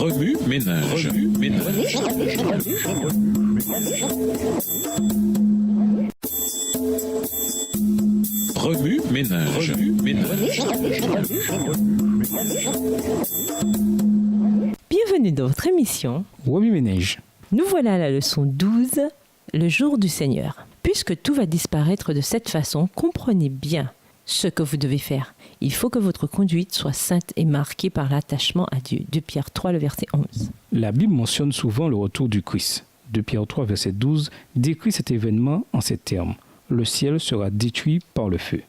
Remue ménage. Remue ménage. Bienvenue dans votre émission Remue ménage. Nous voilà à la leçon 12, le jour du Seigneur. Puisque tout va disparaître de cette façon, comprenez bien ce que vous devez faire. Il faut que votre conduite soit sainte et marquée par l'attachement à Dieu. 2 Pierre 3, le verset 11. La Bible mentionne souvent le retour du Christ. 2 Pierre 3, verset 12 décrit cet événement en ces termes. Le ciel sera détruit par le feu.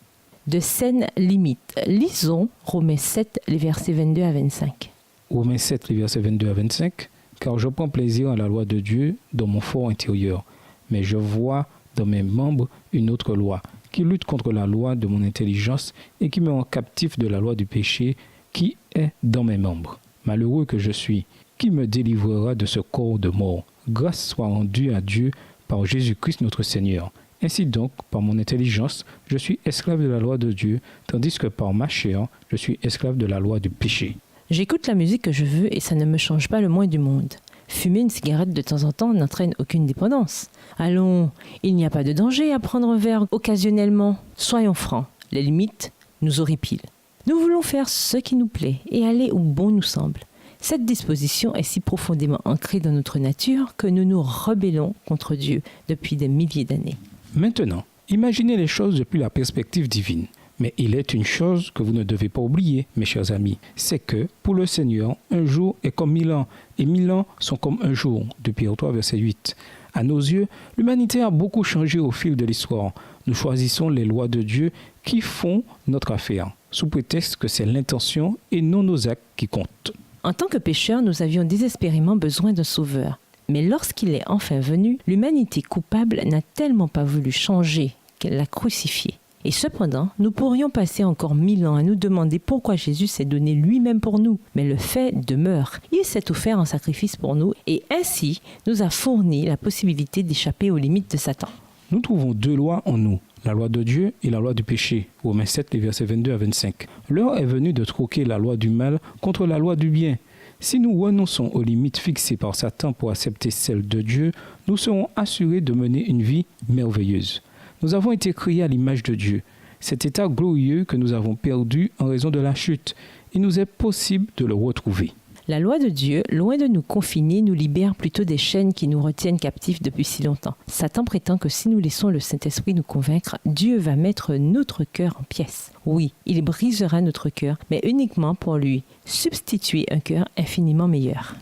De saines limites. Lisons Romains 7, les versets 22 à 25. Romains 7, les versets 22 à 25. Car je prends plaisir à la loi de Dieu dans mon fort intérieur, mais je vois dans mes membres une autre loi, qui lutte contre la loi de mon intelligence et qui me rend captif de la loi du péché qui est dans mes membres. Malheureux que je suis, qui me délivrera de ce corps de mort? Grâce soit rendue à Dieu par Jésus-Christ notre Seigneur. Ainsi donc, par mon intelligence, je suis esclave de la loi de Dieu, tandis que par ma chair, je suis esclave de la loi du péché. J'écoute la musique que je veux et ça ne me change pas le moins du monde. Fumer une cigarette de temps en temps n'entraîne aucune dépendance. Allons, il n'y a pas de danger à prendre un verre occasionnellement. Soyons francs, les limites nous horripilent. Nous voulons faire ce qui nous plaît et aller où bon nous semble. Cette disposition est si profondément ancrée dans notre nature que nous nous rebellons contre Dieu depuis des milliers d'années. Maintenant, imaginez les choses depuis la perspective divine. Mais il est une chose que vous ne devez pas oublier, mes chers amis, c'est que, pour le Seigneur, un jour est comme 1000 ans, et 1000 ans sont comme un jour. 2 Pierre 3, verset 8. À nos yeux, l'humanité a beaucoup changé au fil de l'histoire. Nous choisissons les lois de Dieu qui font notre affaire, sous prétexte que c'est l'intention et non nos actes qui comptent. En tant que pécheurs, nous avions désespérément besoin d'un sauveur. Mais lorsqu'il est enfin venu, l'humanité coupable n'a tellement pas voulu changer qu'elle l'a crucifié. Et cependant, nous pourrions passer encore 1000 ans à nous demander pourquoi Jésus s'est donné lui-même pour nous. Mais le fait demeure. Il s'est offert en sacrifice pour nous et ainsi nous a fourni la possibilité d'échapper aux limites de Satan. Nous trouvons deux lois en nous, la loi de Dieu et la loi du péché. Romains 7, les versets 22 à 25. L'heure est venue de troquer la loi du mal contre la loi du bien. Si nous renonçons aux limites fixées par Satan pour accepter celles de Dieu, nous serons assurés de mener une vie merveilleuse. Nous avons été créés à l'image de Dieu. Cet état glorieux que nous avons perdu en raison de la chute, il nous est possible de le retrouver. La loi de Dieu, loin de nous confiner, nous libère plutôt des chaînes qui nous retiennent captifs depuis si longtemps. Satan prétend que si nous laissons le Saint-Esprit nous convaincre, Dieu va mettre notre cœur en pièces. Oui, il brisera notre cœur, mais uniquement pour lui substituer un cœur infiniment meilleur.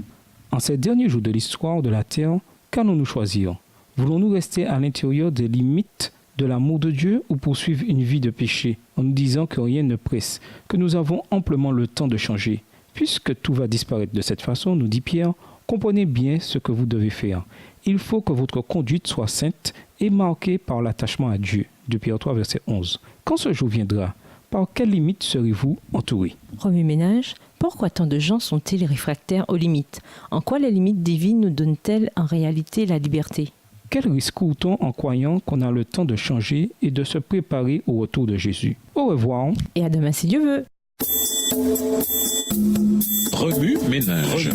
En ces derniers jours de l'histoire de la terre, qu'allons-nous choisir? Voulons-nous rester à l'intérieur des limites de l'amour de Dieu ou poursuivre une vie de péché en nous disant que rien ne presse, que nous avons amplement le temps de changer? Puisque tout va disparaître de cette façon, nous dit Pierre, comprenez bien ce que vous devez faire. Il faut que votre conduite soit sainte et marquée par l'attachement à Dieu. 2 Pierre 3, verset 11. Quand ce jour viendra, par quelles limites serez-vous entourés? Remue ménage, pourquoi tant de gens sont-ils réfractaires aux limites? En quoi les limites divines nous donnent-elles en réalité la liberté? Quel risque court-on en croyant qu'on a le temps de changer et de se préparer au retour de Jésus? Au revoir. Et à demain si Dieu veut. Remue ménage.